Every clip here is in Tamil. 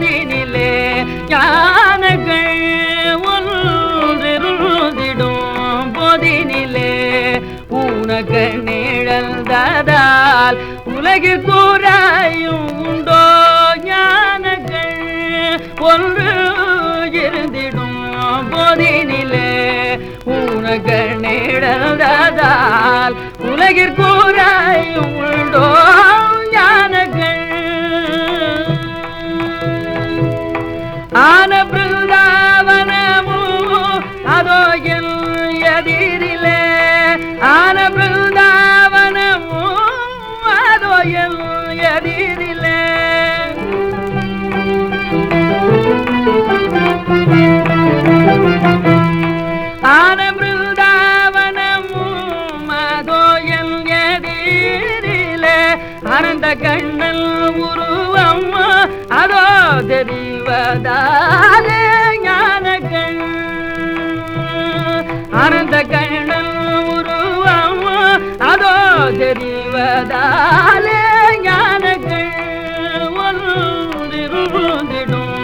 போதினிலே ஞானங்கள் ஒன்றிருந்திடும் போதினிலே உனக்கு நிழல்ததால் உலகில் கூறாயும் உண்டோ ஞானங்கள் ஒன்று இருந்திடும் போதினிலே உனக்கு நிழல்ததால் உலகில் கூறாயும் உண்டோ ஞானங்கள் ஆன பிருந்தாவனமோ அதோ என் எதிரிலே ஆன பிருந்தாவனமோ அதோ என் எதிரிலே ஆன பிருந்தாவனமோ அதோ என் எதிரிலே ஆனந்த கண்ணல் உருவம் அதோ தெரிவதாலே ஞானங்கள் ஆனந்த கண்ணல் உருவம் அதோ தெரிவதாலே ஞானங்கள் ஒன்றிருந்திடும்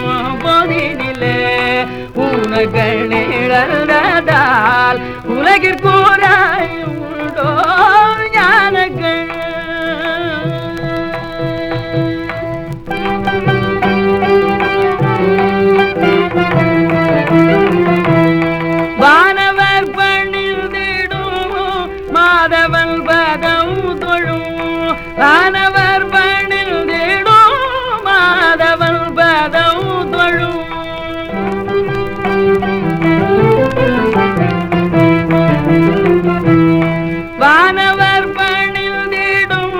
போதினிலே உனகள் நிழல்ததால் உலகிற்கூறாயும் உண்டோ ஞானங்கள் வானவர் பணிந்திடும் மாதவன் பதம் தொழும் வானவர் பணிந்திடும் மாதவன் பதம் தொழும் வானவர் பணிந்திடும்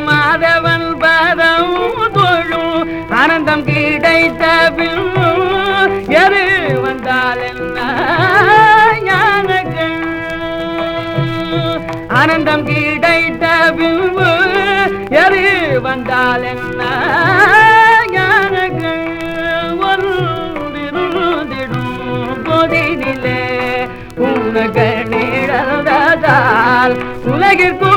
மாதவன் பதம் தொழும் ஆனந்தம் கிடைத்த பின் எது வந்தால் என்ன ஞானங்கள் ஆனந்தம் கிடைத்த பின்பு எது வந்தால் என்ன ஞானங்கள் ஒன்றிருந்திடும் போதினிலே உனக்கு நிழல்ததால் உலகிற்கூ